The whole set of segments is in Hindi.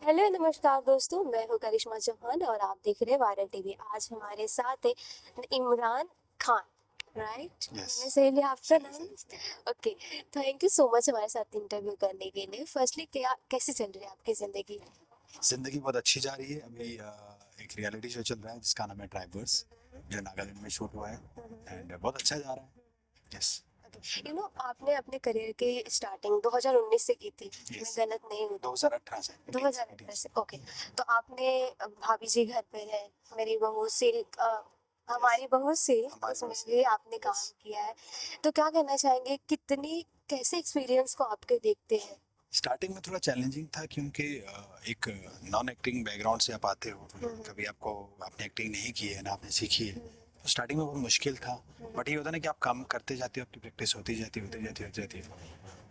हेलो नमस्कार दोस्तों, मैं हूँ करिश्मा चौहान और आप देख रहे हैं वायरल टीवी। आज हमारे साथ है इमरान खान। Right, yes. मैंने सही लिया आपका सही नाम? सही सही। Okay, thank you so much हमारे साथ इंटरव्यू करने के लिए। फर्स्टली क्या कैसे चल रही है आपकी ज़िंदगी? जिंदगी बहुत अच्छी जा रही है अभी। एक रियलिटी शो चल रहा है जिसका नाम है ट्राइबर्स, जो नागालैंड में शूट हुआ है एंड बहुत अच्छा जा रहा है। यस। आपने अपने करियर की स्टार्टिंग 2019 से की थी, मैं यस। गलत नहीं हूँ तो? 2018 से 2018 18 से, ओके। तो आपने भाभी जी घर पे है, मेरी बहू सिल्क, यस। हमारी बहू सिल्क, हमारे उसमें पास भी आपने यस। काम किया है। तो क्या कहना चाहेंगे, कितनी कैसे एक्सपीरियंस को आपके देखते हैं? स्टार्टिंग में थोड़ा चैलेंजिंग था क्योंकि एक नॉन एक्टिंग बैकग्राउंड से आप आते हो। कभी आपको आपने एक्टिंग नहीं की है ना आपने सीखी है, तो स्टार्टिंग में बहुत मुश्किल था। बट ये होता है ना कि आप काम करते जाते हो, आपकी प्रैक्टिस होती जाती है।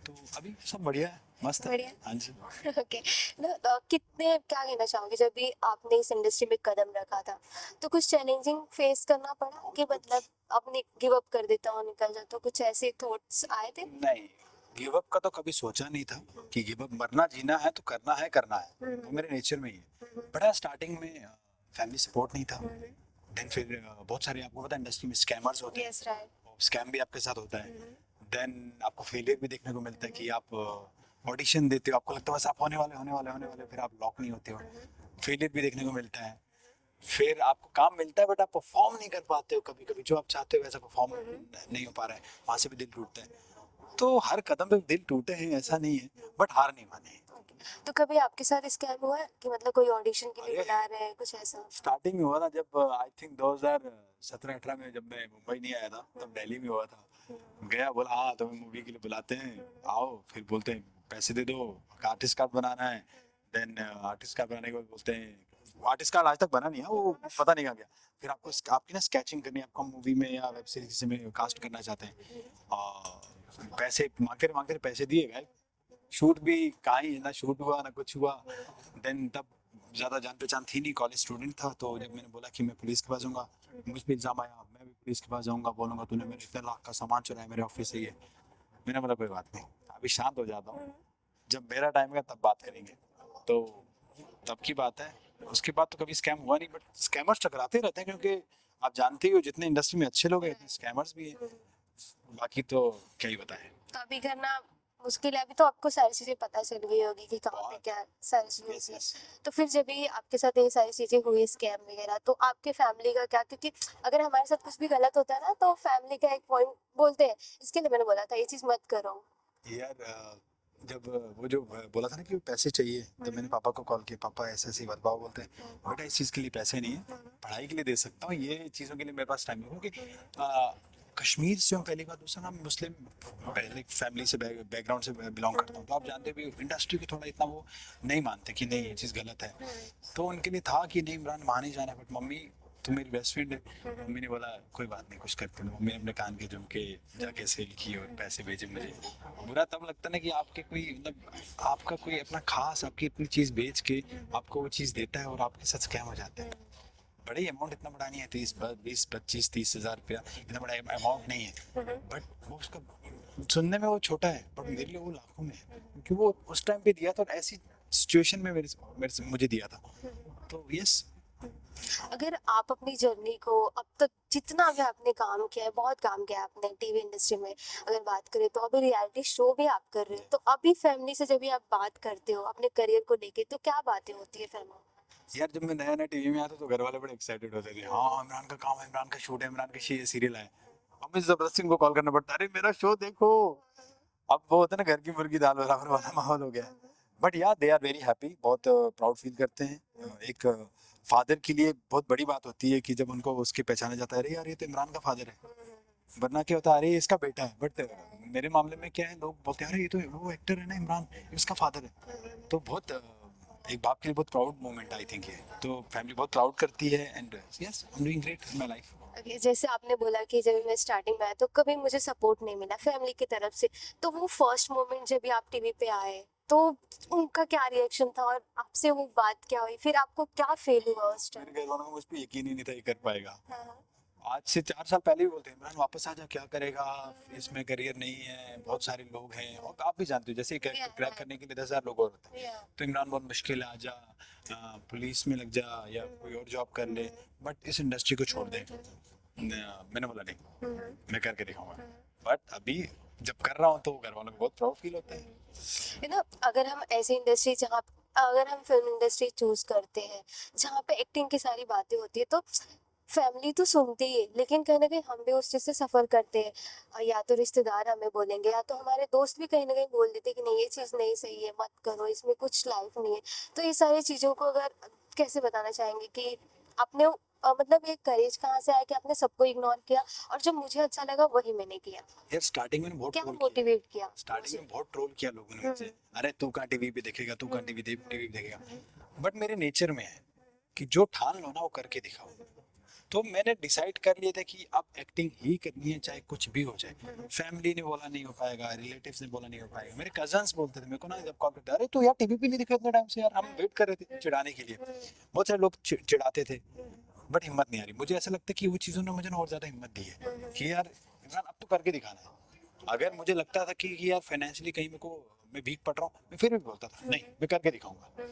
तो अभी सब बढ़िया है, मस्त है। बढ़िया। हाँ जी। ओके। ना कितने क्या कहना चाहोगे, जब भी आपने इस इंडस्ट्री में कदम रखा था तो कुछ चैलेंजिंग फेस करना पड़ा कि मतलब आपने गिव अप कर देता हूँ निकल जाता हूँ, कुछ ऐसे थॉट्स आए थे? नहीं, गिव अप का तो कभी सोचा नहीं था कि गिव अप, मरना जीना है तो करना है, वो मेरे नेचर में ही है। बट हाँ, स्टार्टिंग में फैमिली सपोर्ट नहीं था। देन फिर बहुत सारे, आपको पता है इंडस्ट्री में स्कैमर्स होते यस, राइट। हैं, स्कैम भी आपके साथ होता है। देन आपको फेलियर भी देखने को मिलता है कि आप ऑडिशन देते हो, आपको लगता है बस आप होने वाले, फिर आप लॉक नहीं होते हो। फेलियर भी देखने को मिलता है। फिर आपको काम मिलता है बट आप परफॉर्म नहीं कर पाते हो, कभी कभी जो आप चाहते हो वैसा परफॉर्म नहीं हो पा रहा है, वहां से भी दिल टूटता है। तो हर कदम पे दिल टूटे हैं ऐसा नहीं है, बट हार नहीं माने हैं। तो कभी आपके साथ स्कैम हुआ है कि मतलब कोई ऑडिशन के लिए अरे, बुला रहे हैं, कुछ ऐसा? स्टार्टिंग में हुआ था जब आई थिंक 2017-18 में जब मैं मुंबई नहीं आया था, तब दिल्ली में हुआ था। गया, बोला हाँ तुम्हें मूवी के लिए बुलाते हैं, आओ। फिर बोलते हैं पैसे दे दो, आर्टिस्ट कार्ड बनाना है। देन आर्टिस्ट कार्ड बनाने के बाद बोलते हैं, आर्टिस्ट कार्ड आज तक बना नहीं है, वो पता नहीं कहाँ गया। फिर आपको आपकी ना स्केचिंग करनी है, आपको मूवी में या वेब सीरीज में कास्ट करना चाहते हैं। पैसे मांग के पैसे दिए गए, शूट भी कहाँ ही, ना शूट हुआ ना कुछ हुआ। देन तब ज़्यादा जान पहचान थी नहीं, कॉलेज स्टूडेंट था। तो जब मैंने बोला कि मैं पुलिस के पास जाऊंगा, मुझ पर इल्ज़ाम आया, मैं भी पुलिस के पास जाऊंगा, बोलूंगा तूने मेरे इतने लाख का सामान चुराया मेरे ऑफिस से। ये मैंने बोला कोई बात नहीं, अभी शांत हो जाता हूँ, जब मेरा टाइम है तब बात करेंगे। तो तब की बात है। उसके बाद तो कभी स्कैम हुआ नहीं, बट स्कैमर्स टकराते रहते हैं क्योंकि आप जानते ही हो जितने इंडस्ट्री में अच्छे लोग हैं इतने स्कैमर्स भी हैं। बाकी तो क्या ही बताएं। तो अभी करना मुश्किल है। अभी तो आपको सारी चीजें पता चल गई होगी कि कहाँ पे बहुत। क्या सारी चीजें यस होती है। यस। तो फिर जब भी आपके साथ ये सारी चीजें हुई, स्कैम वगैरह, तो आपके फैमिली का क्या? क्योंकि अगर हमारे साथ कुछ भी गलत होता है ना, तो फैमिली का एक पॉइंट बोलते हैं। इसके लिए मैंने बोला था ये चीज मत करो। यार जब वो जो बोला था ना कि पैसे चाहिए, तो मैंने पापा को कॉल किया, पापा ऐसे ऐसे बात, पापा बोलते हैं बेटा इस चीज़ के लिए पैसे नहीं है, पढ़ाई के लिए दे सकता हूँ, ये चीज़ों के लिए मेरे पास टाइम नहीं है। क्योंकि कश्मीर से हूँ पहली बात, दूसरा ना मुस्लिम पहले फैमिली से बैकग्राउंड से बिलोंग करता हूँ, तो आप जानते भी इंडस्ट्री को थोड़ा इतना वो नहीं मानते कि नहीं ये चीज़ गलत है। तो उनके लिए था कि नहीं इमरान मान ही जाना, बट मम्मी तो मेरी बेस्ट फ्रेंड है, मम्मी ने बोला कोई बात नहीं कुछ करते हो। मम्मी ने अपने कान के झुमके जाके सेल किए और पैसे भेजे मुझे। बुरा तब लगता ना कि आपके कोई मतलब आपका कोई अपना खास आपकी अपनी चीज़ बेच के आपको वो चीज़ देता है और आपके साथ स्कैम हो जाता है। बड़ी अमाउंट इतना बड़ा नहीं है, 30 20 25 30 हज़ार रुपया इतना बड़ा अमाउंट नहीं है। बट वो उसका सुनने में वो छोटा है, बट मेरे लिए वो लाखों में है, क्योंकि वो उस टाइम पे दिया था और ऐसी सिचुएशन में मेरे से मुझे दिया था। तो यस। अगर आप अपनी जर्नी को अब तक जितना भी आपने काम किया है, बहुत काम किया है आपने टीवी इंडस्ट्री में, अगर बात करें तो अभी रियलिटी शो भी आप कर रहे हो, तो अभी फैमिली से जब भी आप बात करते हो अपने करियर को लेके, तो क्या बातें होती है फैमिली? यार जब मैं नया नया टीवी में आया था तो घर वाले बड़े एक्साइटेड होते थे, हाँ इमरान का काम है, इमरान का शूट है, इमरान का ये सीरियल है। अब मुझे जबरदस्ती उनको कॉल करना पड़ता है, अरे मेरा शो देखो। अब वो होता है ना घर की मुर्गी दाल बराबर वाला माहौल हो गया है। बट यार दे आर वेरी हैप्पी, बहुत प्राउड फील करते हैं। एक फादर के लिए बहुत बड़ी बात होती है कि जब उनको उसके पहचाना जाता है, अरे यार ये तो इमरान का फादर है। वरना क्या होता है, अरे ये इसका बेटा है। बट मेरे मामले में क्या है, लोग बोलते हैं अरे ये तो वो एक्टर है ना इमरान, ये उसका फादर है। तो बहुत एक बाप के लिए बहुत प्राउड मोमेंट आई थिंक ये। तो फैमिली बहुत प्राउड करती है and yes I am doing great in my life. जैसे आपने बोला कि जब मैं स्टार्टिंग में आया तो कभी मुझे सपोर्ट नहीं मिला फैमिली की तरफ से, तो वो फर्स्ट मोमेंट जब भी आप टीवी पे आए, तो उनका क्या रिएक्शन था और आपसे वो बात क्या हुई, फिर आपको क्या फील हुआ उस टाइम? मेरे घर वालों को मुझ पर यकीन ही नहीं था ये कर पाएगा। हाँ, हाँ। आज से 4 साल पहले भी बोलते हैं इमरान वापस आ जा, क्या करेगा, इसमें करियर नहीं है, बहुत सारे लोग हैं, और आप भी जानते हो जैसे Yeah, क्रैक करने के लिए 10,000 लोग और होते हैं। yeah. तो इमरान बहुत मुश्किल है, आजा पुलिस में लग जा या कोई और जॉब कर ले, बट इस इंडस्ट्री को छोड़ दे। मैंने बोला नहीं, मैं करके दिखाऊंगा। बट अभी जब कर रहा हूँ तो घर वालों को बहुत प्राउड फील होता है। यू नो अगर हम ऐसी इंडस्ट्री जहाँ अगर हम फिल्म इंडस्ट्री चूज करते हैं जहाँ पे एक्टिंग की सारी बातें होती है तो फैमिली तो सुनती है लेकिन कहीं ना कहीं हम भी उस चीज़ से सफ़र करते हैं। या तो रिश्तेदार हमें बोलेंगे या तो हमारे दोस्त भी कहीं ना कहीं बोल देते हैं कि नहीं ये चीज़ नहीं सही है, मत करो, इसमें कुछ लाइफ नहीं है। तो ये सारी चीज़ों को अगर कैसे बताना चाहेंगे कि आपने मतलब ये करेज कहाँ से आया कि आपने सबको इग्नोर किया और जो मुझे अच्छा लगा वही मैंने किया? यार स्टार्टिंग में बहुत क्या ट्रोल किया, मोटिवेट किया स्टार्टिंग मुझे? में बहुत ट्रोल किया लोगों ने मुझे, अरे तू कहाँ टीवी पे देखेगा, तू कहाँ टीवी पे देखेगा। बट मेरे नेचर में है कि जो ठान लो ना वो करके दिखाओ। तो मैंने डिसाइड कर लिया था कि अब एक्टिंग ही करनी है, चाहे कुछ भी हो जाए। फैमिली ने बोला नहीं हो पाएगा, रिलेटिव्स ने बोला नहीं हो पाएगा, मेरे कजन्स बोलते थे मेरे को ना, जब कॉल करते अरे तू यार टीवी पे नहीं दिखा इतने टाइम से, यार हम वेट कर रहे थे चिढ़ाने के लिए। बहुत सारे लोग चिढ़ाते थे, बट हिम्मत नहीं आ रही। मुझे ऐसा लगता है कि वो चीज़ों ने मुझे ना और ज़्यादा हिम्मत दी है कि यार इमरान अब तो करके दिखाना है। अगर मुझे लगता था कि यार फाइनेंशियली कहीं मेरे को मैं भीग पड़ रहा हूँ, मैं फिर भी बोलता था नहीं मैं करके दिखाऊंगा।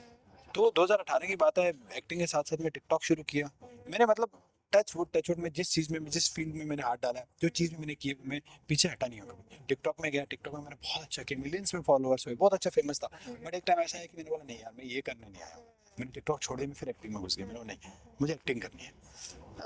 तो 2018 की बात है, एक्टिंग के साथ साथ मैं टिकटॉक शुरू किया। मैंने मतलब टच वुड में जिस चीज़ में जिस फील्ड में मैंने हाथ डाला है, जो चीज़ में मैंने की मैं पीछे हटा नहीं हूँ कभी। टिकटॉक में गया, टिकटॉक में मैंने बहुत अच्छा किया, मिलियंस में फॉलोअर्स हुए, बहुत अच्छा फेमस था। बट एक टाइम ऐसा है कि मैंने बोला नहीं यार मैं ये करने नहीं आया। मैंने टिकटॉक छोड़ दिया, मैं फिर एक्टिंग में घुस गया। मैंने बोला नहीं मुझे एक्टिंग करनी है।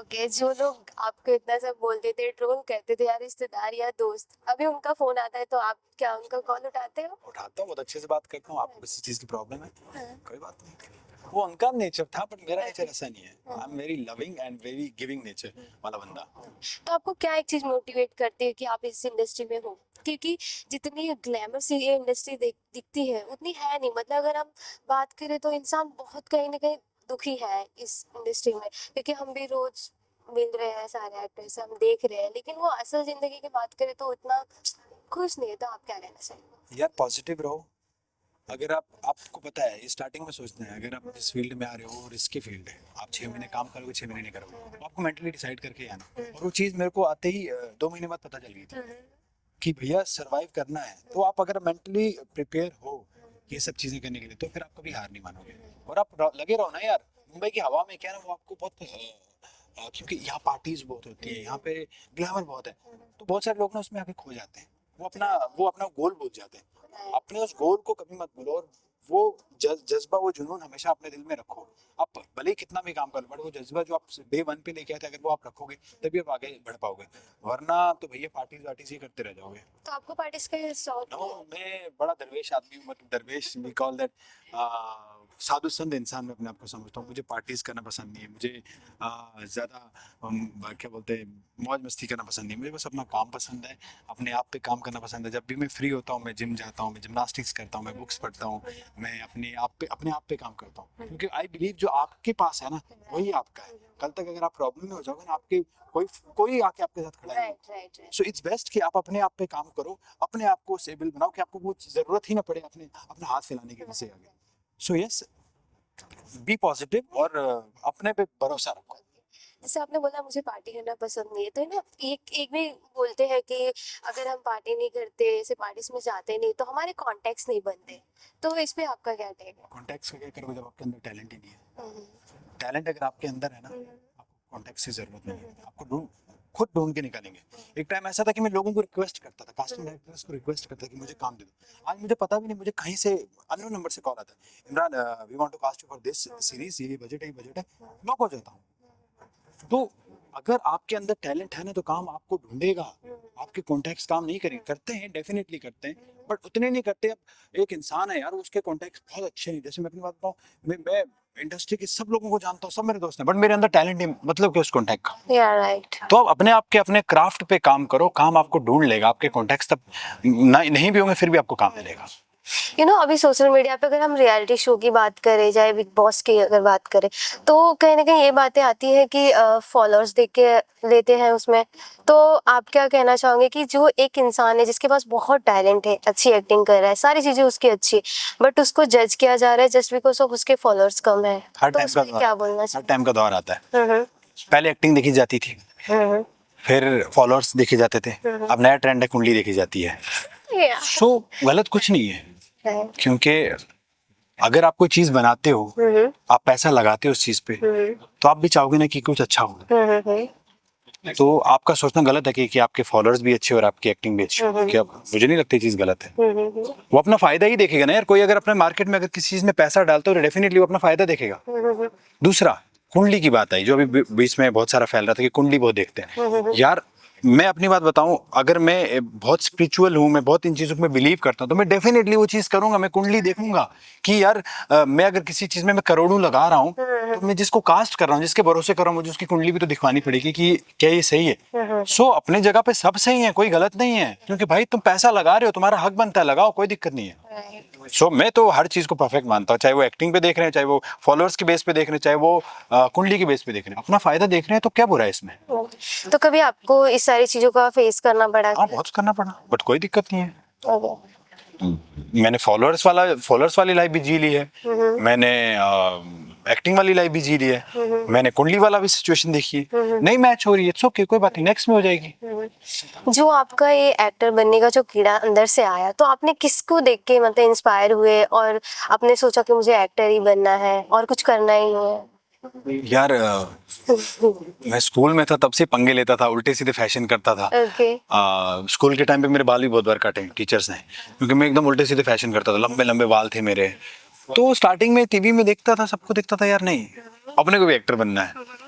ओके, जो लोग आपको इतना सब बोलते थे, ट्रोल करते थे, या रिश्तेदार या दोस्त, अभी उनका फोन आता है तो आप क्या उनका कॉल उठाते हो? उठाता हूँ, बहुत अच्छे से बात करता हूँ। आपको किसी चीज़ की प्रॉब्लम है, हाँ, कोई बात नहीं। वो उनका नेचर था, बट मेरा नेचर अच्छा। ऐसा नहीं है। I am very loving and very giving nature वाला बंदा। तो आपको क्या एक चीज मोटिवेट करती है कि आप इस इंडस्ट्री में हो? क्योंकि जितनी ग्लैमर सी ये इंडस्ट्री दिखती है उतनी है नहीं। मतलब अगर हम बात करें तो इंसान बहुत कहीं ना कहीं दुखी है इस इंडस्ट्री में, क्योंकि हम भी रोज मिल रहे हैं सारे एक्टर्स, हम देख रहे हैं, लेकिन वो असल जिंदगी की बात करें तो उतना खुश नहीं है। तो आप क्या कहना चाहिए? यार पॉजिटिव रहो। अगर आपको पता है स्टार्टिंग में सोचते हैं, अगर आप इस फील्ड में आ रहे हो, रिस्की फील्ड है, आप 6 महीने काम करोगे, 6 महीने नहीं करोगे, तो आपको मेंटली डिसाइड करके ही आना। और वो चीज़ मेरे को आते ही 2 महीने बाद पता चल गई थी कि भैया सरवाइव करना है। तो आप अगर मेंटली प्रिपेयर हो ये सब चीज़ें करने के लिए, तो फिर आप कभी हार नहीं मानोगे। और आप लगे रहो ना यार। मुंबई की हवा में क्या है ना, वो आपको बहुत क्योंकि यहाँ पार्टीज बहुत होती है, यहाँ पे ग्लैमर बहुत है, तो बहुत सारे लोग ना उसमें आके खो जाते हैं। वो अपना गोल भूल जाते हैं। अपने उस गोल को कभी मत भूलो, और वो जज्बा, वो जुनून हमेशा अपने दिल में रखो। आप भले ही कितना भी काम कर लो, बट वो जज्बा जो आप डे 1 पे लेके आए थे, अगर वो आप रखोगे तभी आप आगे बढ़ पाओगे। वरना तो भैया पार्टीज वार्टीज ही करते रह जाओगे। तो आपको पार्टिस का शौक नो, है? मैं बड़ा दरवेश आदमी हूँ। मतलब दरवेश वी कॉल दैट, साधु संत इंसान मैं अपने आप को समझता हूँ। मुझे पार्टीज करना पसंद नहीं है, मुझे ज़्यादा क्या बोलते हैं मौज मस्ती करना पसंद नहीं है। मुझे बस अपना काम पसंद है, अपने आप पे काम करना पसंद है। जब भी मैं फ्री होता हूँ मैं जिम जाता हूँ, मैं जिमनास्टिक्स करता हूँ, मैं बुक्स पढ़ता हूँ, मैं अपने आप पे काम करता हूँ। क्योंकि आई बिलीव जो आपके पास है ना वही आपका है। कल तक अगर आप प्रॉब्लम में हो जाओगे ना, आपके कोई कोई आके आपके साथ खड़ा नहीं होगा। Right right right. So it's best कि आप अपने आप पे काम करो, अपने आप को स्टेबल बनाओ, कि आपको वो जरूरत ही ना पड़े अपने अपना हाथ फैलाने की किसी आगे। सो यस, बी पॉजिटिव और अपने पे भरोसा रखो। जैसे आपने बोला मुझे पार्टी करना पसंद नहीं है, तो है ना एक एक भी बोलते हैं कि अगर हम पार्टी नहीं करते, ऐसे पार्टीज में जाते नहीं, तो हमारे कॉन्टेक्ट्स नहीं बनते। तो इस पे आपका क्या टेक है? कॉन्टेक्ट का क्या करोगे जब आपके अंदर टैलेंट ही नहीं है। हम्म, टैलेंट अगर आपके अंदर है ना, हम्म, आपको कॉन्टेक्ट की जरूरत नहीं है। आपको खुद ढूंढ के निकालेंगे। एक टाइम ऐसा था कि मैं लोगों को रिक्वेस्ट करता था, कास्टिंग डायरेक्टर्स को रिक्वेस्ट करता था कि मुझे काम दे दो। आज मुझे पता भी नहीं मुझे कहीं से अननोन नंबर से कॉल आता है, Imran we want to cast you for this series, ये बजट है, बजट है। ब्लॉक हो जाता हूँ। तो अगर आपके अंदर टैलेंट है ना, तो काम आपको ढूंढेगा। आपके कॉन्टैक्ट्स काम नहीं करेंगे, करते हैं डेफिनेटली करते हैं, बट उतने नहीं करते। अब एक इंसान है यार, उसके कॉन्टैक्ट्स बहुत अच्छे हैं। जैसे मैं अपनी बात बताऊं, मैं इंडस्ट्री के सब लोगों को जानता हूँ, सब मेरे दोस्त हैं, बट मेरे अंदर टैलेंट नहीं, मतलब कि उस कॉन्टैक्ट का। या राइट। तो आप अपने आप के अपने क्राफ्ट पे काम करो, काम आपको ढूंढ लेगा। आपके कॉन्टैक्ट्स तब नहीं भी होंगे फिर भी आपको काम मिलेगा। अभी सोशल मीडिया पे अगर हम रियलिटी शो की बात करें, चाहे बिग बॉस की अगर बात करें, तो कहीं ना कहीं ये बातें आती है कि फॉलोअर्स देख के लेते हैं उसमें। तो आप क्या कहना चाहोगे कि जो एक इंसान है जिसके पास बहुत टैलेंट है, अच्छी एक्टिंग कर रहा है, सारी चीजें उसकी अच्छी है, बट उसको जज किया जा रहा है जस्ट बिकॉज ऑफ उसके फॉलोअर्स कम है, हर तो टाइम उसमें क्या बोलना हर चाहिए? टाइम का दौर आता है। पहले एक्टिंग देखी जाती थी, फिर फॉलोअर्स देखे जाते थे, अब नया ट्रेंड है कुंडली देखी जाती है। Yeah. सो गलत कुछ नहीं है, Right. क्योंकि अगर आप कोई चीज बनाते हो, आप पैसा लगाते हो उस चीज पे, तो आप भी चाहोगे ना कि कुछ अच्छा हो। तो आपका सोचना गलत है कि आपके फॉलोअर्स भी अच्छे और आपकी एक्टिंग भी अच्छी हो, क्या मुझे नहीं लगता ये चीज गलत है। वो अपना फायदा ही देखेगा ना यार, कोई अगर अपने मार्केट में अगर किसी चीज में पैसा डालता है तो डेफिनेटली वो अपना फायदा देखेगा। दूसरा, कुंडली की बात आई जो अभी बीच में बहुत सारा फैल रहा था कि कुंडली बहुत देखते हैं यार। मैं अपनी बात बताऊं, अगर मैं बहुत स्पिरिचुअल हूं, मैं बहुत इन चीजों में बिलीव करता हूं, तो मैं डेफिनेटली वो चीज करूंगा, मैं कुंडली देखूंगा कि यार मैं अगर किसी चीज में मैं करोड़ों लगा रहा हूं, तो मैं जिसको कास्ट कर रहा हूं, जिसके भरोसे कर रहा हूं, मुझे उसकी कुंडली भी तो दिखवानी पड़ेगी कि क्या ये सही है। सो अपने जगह पे सब सही है, कोई गलत नहीं है, क्योंकि भाई तुम पैसा लगा रहे हो, तुम्हारा हक बनता है, लगाओ, कोई दिक्कत नहीं है। सो मैं तो हर चीज को परफेक्ट मानता हूँ, चाहे वो एक्टिंग पे देख रहे हैं, चाहे वो फॉलोअर्स के बेस पे देख रहे हैं, चाहे वो कुंडली के बेस पे देख रहे हैं, अपना फायदा देख रहे हैं, तो क्या बुरा है इसमें। तो कभी आपको इस सारी चीजों का फेस करना पड़ा? हाँ, बहुत करना पड़ा, बट कोई दिक्कत नहीं है। Okay. मैंने फॉलोअर्स वाली लाइफ भी जी ली है, मैंने एक्टिंग वाली लाइफ भी जी ली है, मैंने कुंडली वाला भी सिचुएशन देखी है, नहीं मैच हो रही है, इट्स ओके, कोई बात नहीं, नेक्स्ट में हो जाएगी। जो आपका ये एक्टर बनने का जो कीड़ा अंदर से आया, तो आपने किसको देख के मतलब इंस्पायर हुए और आपने सोचा कि मुझे एक्टर ही बनना है और कुछ करना ही नहीं है? यार मैं स्कूल में था तब से पंगे लेता था, उल्टे सीधे फैशन करता था। Okay. स्कूल के टाइम पे मेरे बाल भी बहुत बार काटे टीचर्स ने, क्योंकि मैं एकदम उल्टे सीधे फैशन करता था, लंबे लंबे बाल थे मेरे। तो स्टार्टिंग में टीवी में देखता था, सबको देखता था यार नहीं अपने को भी एक्टर बनना है,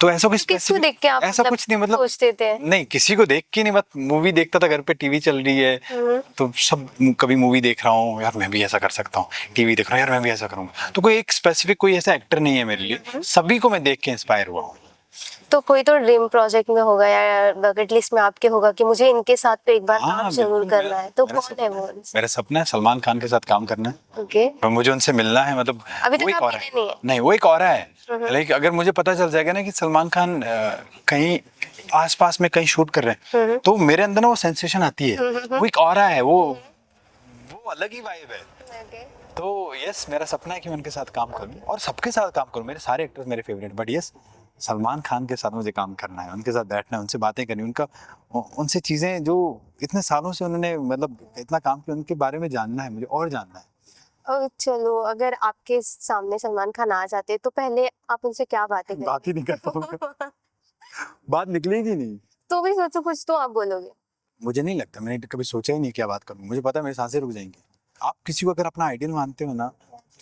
तो ऐसा कुछ किसको देख के आप ऐसा मतलब कुछ नहीं, मतलब सोचते थे? नहीं किसी को देख के नहीं, बस मूवी देखता था, घर पे टीवी चल रही है तो सब कभी मूवी देख रहा हूँ यार मैं भी ऐसा कर सकता हूँ, टीवी देख रहा हूँ यार मैं भी ऐसा करूँगा। तो कोई एक स्पेसिफिक कोई ऐसा एक्टर नहीं है मेरे लिए, सभी को मैं देख के इंस्पायर हुआ हूँ। तो कोई तो ड्रीम प्रोजेक्ट में होगा या बकेट लिस्ट में आपके होगा कि मुझे इनके साथ तो एक बार हाँ, काम जरूर बिल्कुल, करना है, तो मेरा कौन है वो? मेरा सपना है सलमान खान के साथ काम करना है, ओके। और मुझे उनसे मिलना है, मतलब अभी वो तक एक आप और मिले नहीं है? नहीं, वो एक और है। लाइक अगर मुझे पता चल जाएगा ना कि सलमान खान कहीं आसपास में कहीं शूट कर रहे हैं, तो मेरे अंदर ना वो सेंसेशन आती है, वो एक और है, वो अलग ही वाइब है। Okay. तो यस, मेरा सपना है कि मैं उनके साथ काम करूं और सबके साथ काम करूं, मेरे सारे एक्टर्स मेरे favourite, but yes Salman Khan के साथ मुझे काम करना है, उनके साथ बैठना है, उनसे बातें करनी, उनसे चीजें जो इतने सालों से उन्होंने मतलब इतना काम किया, उनके बारे में जानना है मुझे, और जानना है। चलो, अगर आपके सामने सलमान खान आ जाते तो पहले आप उनसे क्या बातें करेंगे? बात ही नहीं कर पाऊंगा, बात निकलेगी नहीं। तो भी सोचो कुछ तो आप बोलोगे। मुझे नहीं लगता, मैंने कभी सोचा ही नहीं क्या बात करूं, मुझे पता है मेरी सांसें रुक जाएंगी। आप किसी को अगर अपना आइडियल मानते हो ना,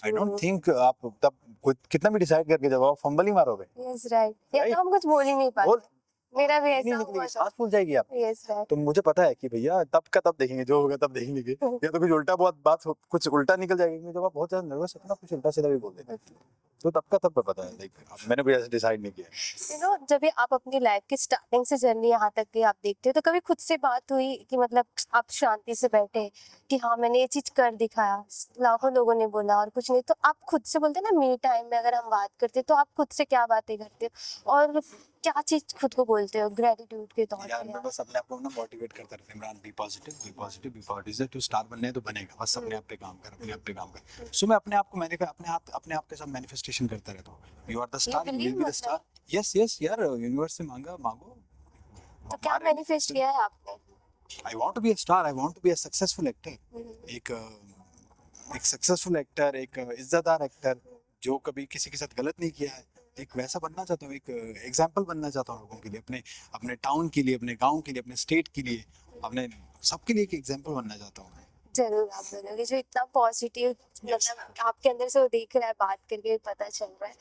आई डोंट थिंक आप तब कितना भी डिसाइड करके जब आप फंबल ही मारोगे, यस राइट, या Right? तो हम कुछ बोल ही नहीं बोल पाते। मेरा भी नहीं ऐसा हुआ निकलेगी, था। सांस फूल जाएगी आप। Yes right. तो मुझे पता है कि भैया तब का तब देखेंगे, जो होगा तब देख लेंगे, या तो कुछ उल्टा बहुत कुछ उल्टा निकल जाएगा, क्योंकि जब आप बहुत ज्यादा नर्वस होते ना, कुछ उल्टा सीधा भी बोल देंगे, तो तब का तब पता है। लाइक मैंने भी ऐसे डिसाइड नहीं किया। यू नो, जब भी आप अपनी लाइफ की स्टार्टिंग से जर्नी यहाँ तक की आप देखते हो, तो कभी खुद से बात हुई कि मतलब आप शांति से बैठे कि हाँ मैंने ये चीज कर दिखाया, लाखों लोगों ने बोला और कुछ नहीं, तो आप खुद से बोलते हैं ना, मी टाइम में अगर हम बात करते हैं तो आप खुद से क्या बातें करते हो और क्या चीज खुद को बोलते हो ग्रेटिट्यूड के तौर यार पे? मैं बस अपने आप को ना मोटिवेट करता रहता हूँ, Imran be positive be positive be positive, तो स्टार बनना है तो बनेगा, बस अपने आप पे काम कर, अपने आप पे काम कर। सो मैं अपने आप को मैंने अपने आप के साथ मैनिफेस्टेशन करता रहता हूँ, you are the star, you will be the star. Yes yes यार, यूनिवर्स से मांगो। तो क्या मैनिफेस्ट किया है आपने? I want to be a star, I want to be a successful actor, एक सक्सेसफुल एक्टर, एक इज्जतदार एक्टर जो कभी किसी के साथ गलत नहीं किया है, एक वैसा बनना चाहता हूँ, एक एग्जाम्पल बनना चाहता हूँ लोगों के लिए, अपने अपने टाउन के लिए, अपने गांव के लिए, अपने स्टेट के लिए, अपने सबके लिए एक एग्जाम्पल बनना चाहता हूँ। जरूर आप बोलोगे, जो इतना पॉजिटिव मतलब आपके अंदर से वो दिख रहा है, बात करके पता चल रहा है।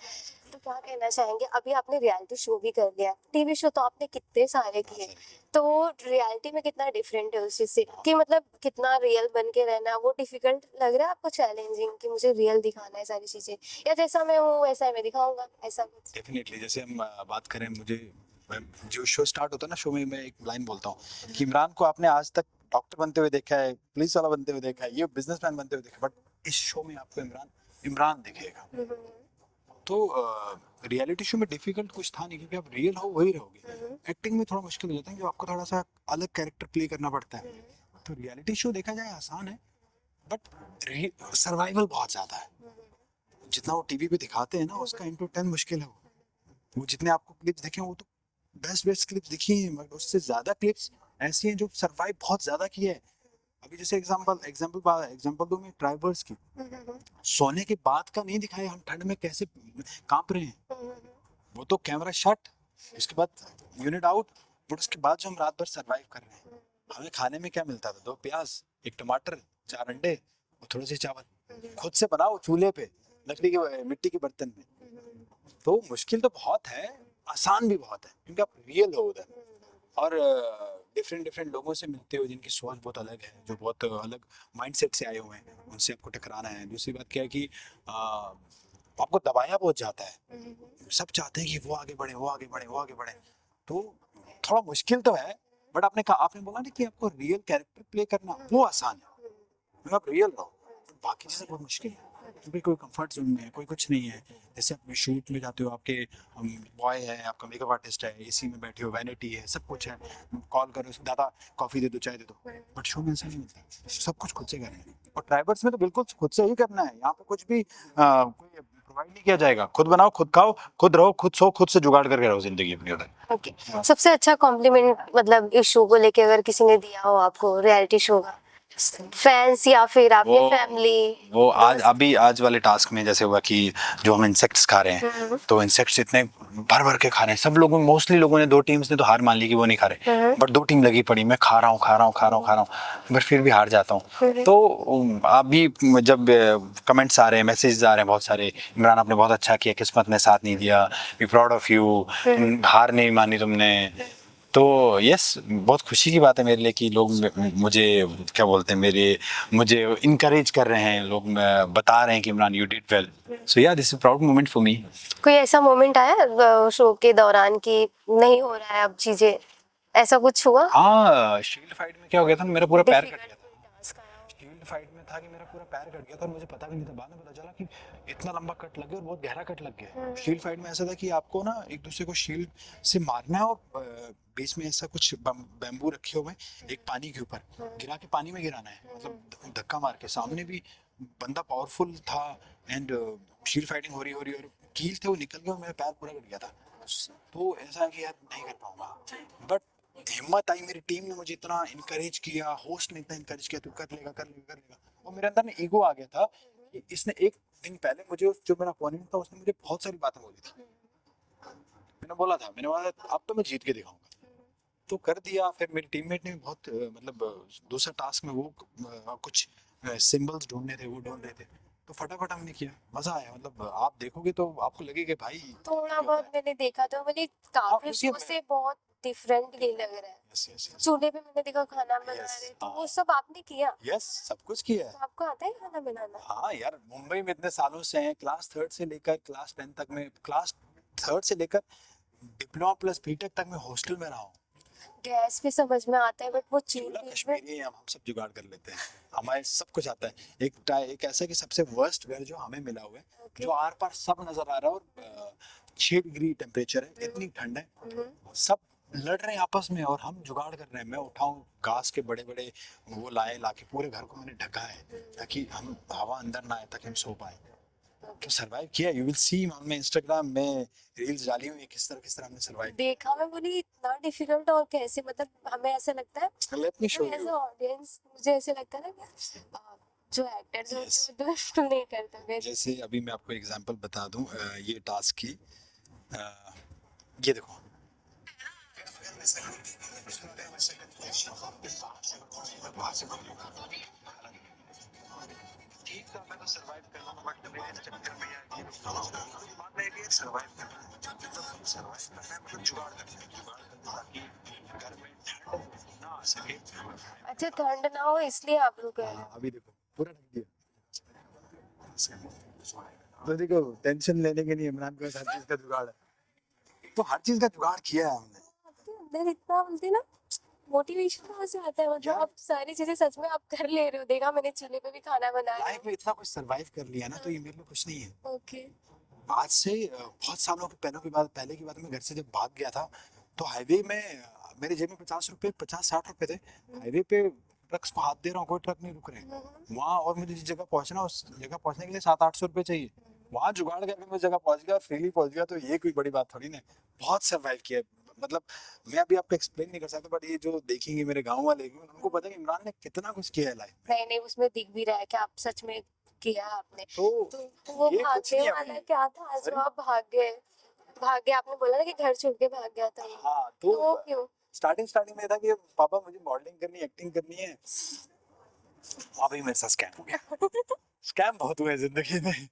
तो क्या कहना चाहेंगे, अभी आपने रियलिटी शो भी कर लिया, टीवी शो तो आपने कितने सारे किए, तो रियलिटी में कितना डिफरेंट है उस चीज से, कि मतलब कितना रियल बन के रहना वो डिफिकल्ट लग रहा है आपको, चैलेंजिंग कि मुझे रियल दिखाना है सारी चीजें, या जैसा मैं हूँ वैसा ही मैं दिखाऊंगा, ऐसा कुछ? डेफिनेटली, जैसे हम बात करें, जो शो स्टार्ट होता है ना, शो में मैं एक लाइन बोलता हूँ कि इमरान को आपने आज तक डॉक्टर बनते हुए देखा है, पुलिस वाला बनते हुए देखा है, ये बिजनेसमैन बनते हुए देखा है, बट इस शो में आपको इमरान दिखेगा। तो रियलिटी शो में डिफिकल्ट कुछ था नहीं, क्योंकि आप रियल हो वही रहोगे। एक्टिंग में थोड़ा मुश्किल हो जाता है कि आपको थोड़ा सा अलग कैरेक्टर प्ले करना पड़ता है। तो रियलिटी शो देखा जाए आसान है, बट सर्वाइवल बहुत ज्यादा है। जितना वो टीवी पे दिखाते हैं ना, उसका इंटू 10 मुश्किल है वो। वो जितने आपको क्लिप्स दिखे वो तो बेस्ट बेस्ट क्लिप्स दिखी हैं, मगर उससे ज्यादा क्लिप्स ऐसी हैं जो सरवाइव बहुत ज्यादा की है। अभी जैसे एग्जांपल दो मैं ट्राइबर्स की, सोने के बाद का नहीं दिखाया, हम ठंड में कैसे कांप रहे हैं, वो तो कैमरा शॉट, उसके बाद यूनिट आउट, बट उसके बाद जो हम रात भर सरवाइव कर रहे हैं, हमें खाने में क्या मिलता था, 2 प्याज, 1 टमाटर, 4 अंडे और थोड़े से चावल, खुद से बनाओ चूल्हे पे, लकड़ी के मिट्टी के बर्तन में। तो मुश्किल तो बहुत है, आसान भी बहुत है, क्योंकि आप रियल हो उधर और डिफरेंट डिफरेंट लोगों से मिलते हो जिनकी सोच बहुत अलग है, जो बहुत अलग माइंडसेट से आए हुए हैं, उनसे आपको टकराना है। दूसरी बात क्या है कि आपको दबाया बहुत जाता है, सब चाहते हैं कि वो आगे बढ़े, वो आगे बढ़े, वो आगे बढ़े, तो थोड़ा मुश्किल तो है। बट आपने बोला ना कि आपको रियल कैरेक्टर प्ले करना वो आसान है, मतलब आप रियल रहो, बाकी चीज़ें बहुत मुश्किल है, क्योंकि कोई कंफर्ट जोन में है, कोई कुछ नहीं है। जैसे आप शूट में जाते हो, आपके बॉय है, आपका मेकअप आर्टिस्ट है, एसी में बैठे हो, वैनिटी है, सब कुछ है, कॉल करो दादा कॉफी दे दो, चाय दे दो, बट शो में ऐसा नहीं मिलता, सब कुछ खुद से करना है। और ट्राइबर्स में तो बिल्कुल खुद से ही करना है, यहाँ पे कुछ भी कोई प्रोवाइड नहीं किया जाएगा, खुद बनाओ, खुद खाओ, खुद रहो, खुद सो, खुद से जुगाड़ करके रहो जिंदगी अपनी उधर। ओके, सबसे अच्छा कॉम्प्लीमेंट मतलब इस शो को लेके अगर किसी ने दिया हो आपको, रियलिटी शो का, फैंस या फिर आपके फैमिली? वो आज वाले टास्क में जैसे हुआ कि जो हम इंसेक्ट्स खा रहे हैं, तो इंसेक्ट्स इतने भर भर के खा रहे हैं, सब लोगों मोस्टली लोगों ने, 2 टीम्स ने तो हार मान ली कि वो नहीं खा रहे, बट 2 टीम लगी पड़ी, मैं खा रहा हूँ, बट फिर भी हार जाता हूँ। तो अभी जब कमेंट्स आ रहे हैं, मैसेजेस आ रहे हैं बहुत सारे, इमरान आपने बहुत अच्छा किया, किस्मत ने साथ नहीं दिया, वी प्राउड ऑफ यू, हार नहीं मानी तुमने। तो यस, बहुत खुशी की बात है मेरे लिए कि लोग मुझे क्या बोलते हैं, मुझे इनकरेज कर रहे हैं, लोग बता रहे हैं कि इमरान यू डिड वेल, सो या this is proud moment for me. कोई ऐसा मोमेंट आया शो के दौरान कि नहीं हो रहा है अब चीजें, ऐसा कुछ हुआ? हाँ, शील्ड फाइट में क्या हो गया था, मेरा पूरा पैर कट डिफिकल्ट गया था। टास्क आया? शील्ड फाइट में था कि मेरा पूरा पैर कट गया था और मुझे पता भी नहीं था, बाद में पता चला कि इतना लंबा कट लग गया और बहुत गहरा कट लग गया। शील्ड फाइट में ऐसा था कि आपको ना एक दूसरे को शील्ड से मारना है, और बीच में ऐसा कुछ बैम्बू रखे हुए हैं, एक पानी के ऊपर गिरा के पानी में गिराना है, मतलब धक्का मार के। सामने भी बंदा पावरफुल था, एंड शील्ड फाइटिंग हो रही और कील थे वो निकल गए और मेरा पैर पूरा कट गया था। तो ऐसा है कि यार नहीं कर पाऊंगा, बट हिम्मत आई, मेरी टीम ने मुझे इतना इनकरेज किया, होस्ट ने इतना इनकरेज किया, तू कर लेगा, कर लेगा, कर लेगा। और मेरे अंदर में ईगो आ गया था कि इसने एक दिन पहले मुझे, जो मेरा अपोनेंट था, उसने मुझे बहुत सारी बातें बोली थी। मैंने बोला अब तो मैं जीत के दिखाऊंगा, तो कर दिया। फिर मेरी टीममेट ने भी बहुत मतलब दूसरा टास्क में वो कुछ सिंबल्स ढूंढने थे, वो ढूंढ रहे थे, तो फटाफट हमने किया, मजा आया। मतलब आप देखोगे तो आपको लगेगा भाई थोड़ा ये होता बहुत है। मैंने देखा तो मैंने हाँ, काफी उसी शो से बहुत डिफरेंट ये लग रहा है। यस यस यस चूल्हे पे मैंने देखा खाना बना यस, रहे, तो वो सब आपने किया? यस, सब कुछ किया तो है। आपको आता है खाना बनाना? हाँ यार, मुंबई में इतने सालों से हैं, क्लास 3 से लेकर क्लास 10 तक में, क्लास 3 से लेकर डिप्लोमा प्लस बीटेक तक में हॉस्टल में रहा हूँ। गैस पे समझ में आता है, बट वो चूल्हा चूल्हे में। कश्मीरी है, हम सब जुगाड़ कर लेते हैं, हमारे सब कुछ आता है। एक ऐसा कि सबसे वर्स्ट घर जो हमें मिला हुआ है, ओके। जो आर पार सब नजर आ रहा है, और 6 डिग्री टेम्परेचर है, इतनी ठंड है, सब लड़ रहे हैं आपस में और हम जुगाड़ कर रहे हैं। मैं उठाऊं घास के बड़े बड़े वो लाके पूरे घर को मैंने ढका है, ताकि हम हवा अंदर ना आए, ताकि हम सो पाए। तो सरवाइव किया, यू विल सी मैं इंस्टाग्राम में रील्स डाली हुई है किस तरह हमने सरवाइव देखा, मैं बोली इतना डिफिकल्ट और कैसे, मतलब हमें ऐसा लगता है, किया। Let me show as you. Audience मुझे ऐसे लगता है ना कि जो एक्टर्स Yes. होते हैं वो नहीं करते। जैसे अभी मैं आपको एग्जांपल बता दूं, ये टास्क की, ये देखो, ठीक था, मैं तो सरवाइव कर लूंगा, बट मेरे चक्कर में यार ये दिमाग में एक सरवाइव करना है, मतलब सरवाइव करना है, मतलब जुगाड़ करना है, ताकि घर में ठंड ना आ सके। अच्छा, ठंड ना हो इसलिए आप लोग कह रहे हाँ, हैं। अभी देखो पूरा ढक दिया, तो देखो टेंशन लेने के लिए इमरान को हर चीज का जुगाड़ है, तो हर चीज का जुगाड़ किया है हमने। आपके अंदर इतना बोलते हैं ना, मोटिवेशन कहाँ से आता है? मतलब यार, आप सारी चीजें सच में आप कर ले रहे हो। देखा मैंने चूल्हे पे भी खाना बनाया। लाइफ में इतना कुछ सरवाइव कर लिया ना, तो ये मेरे लिए कुछ नहीं है। ओके। आज से बहुत सालों के पहले की बात, मैं घर से जब भाग गया था, तो हाईवे में मेरे जेब में 50-60 रुपए थे, हाईवे पे ट्रक्स को हाथ दे रहा हूँ, कोई ट्रक नहीं रुक रहे हैं वहाँ, और मुझे जिस जगह पहुंचना, उस जगह पहुंचने के लिए 700-800 रुपए चाहिए, वहां जुगाड़ करके मैं जगह पहुंच गया और फ्रीली पहुंच गया, तो ये कोई बड़ी बात थोड़ी ना है। बहुत सरवाइव किया है। मतलब मैं अभी आपको एक्सप्लेन नहीं कर सकता, बट ये जो देखेंगे मेरे गांव वाले भी, उनको पता है कि इमरान ने कितना कुछ किया है लाइफ में। नहीं नहीं, उसमें दिख भी रहा है कि आप सच में किया आपने। तो तो वो ये कुछ भागने नहीं है वाला भाई। क्या था जो सॉरी। आप भाग गए आपने बोला ना कि घर छोड़ के भाग गया था वो। हाँ, तो वो तो क्यों? स्टार्टिंग में था कि पापा मुझे मॉडलिंग करनी, एक्टिंग करनी है। वहाँ पे ही मेरे साथ स्कैम हो गया। स्कैम बहुत हुए जिंदगी में।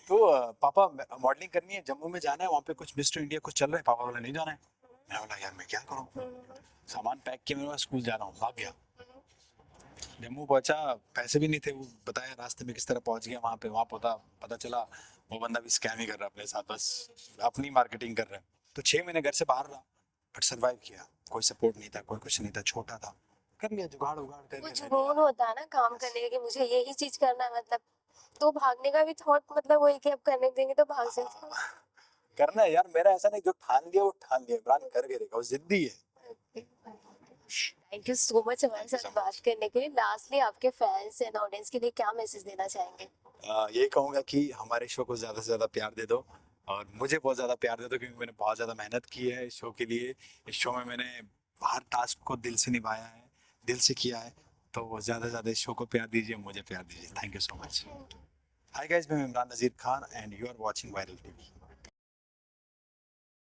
तो पापा मॉडलिंग करनी है, जम्मू में जाना है, वहाँ पे कुछ मिस्टर इंडिया कुछ चल रहा है, पापा बोला नहीं जाना है। मैं बोला यार मैं क्या करूँ, सामान पैक किया, मैं स्कूल जा रहा हूँ, भाग गया। जम्मू पहुंचा, पैसे भी नहीं थे, वो बताया रास्ते में किस तरह पहुंच गया वहाँ पे। वहाँ पता चला वो बंदा भी स्कैम ही कर रहा है अपने साथ, बस अपनी मार्केटिंग कर रहा है। तो 6 महीने घर से बाहर रहा, बट सरवाइव किया। कोई सपोर्ट नहीं था, कोई कुछ नहीं था, छोटा था, कर लिया, जुगाड़ उगाड़ वो करके रह जुनून लिया। होता है ना काम करने का कि मुझे यही चीज करना है, मतलब तो भागने का भी थॉट मतलब वही कि अब करने देंगे तो भाग जाते हो। हाँ, करना है यार, मेरा ऐसा नहीं, जो ठान लिया वो ठान लिया, इमरान करके रहेगा, वो जिद्दी है। थैंक यू सो मच हमारे थैंक यू साथ सो बात मच। करने के लिए। लास्टली आपके फैंस एंड ऑडियंस के लिए क्या मैसेज देना चाहेंगे? ये कहूंगा कि हमारे शो को ज्यादा से ज्यादा प्यार दे दो, और मुझे बहुत ज्यादा प्यार दे दो, क्योंकि मैंने बहुत ज्यादा मेहनत की है इस शो के लिए। इस शो में मैंने हर टास्क को दिल से निभाया है, दिल से किया है। तो ज्यादा से ज्यादा इस शो को प्यार दीजिए, मुझे प्यार दीजिए। Thank you so much. Hi guys, मैं Imran Nazir Khan and you are watching viral TV.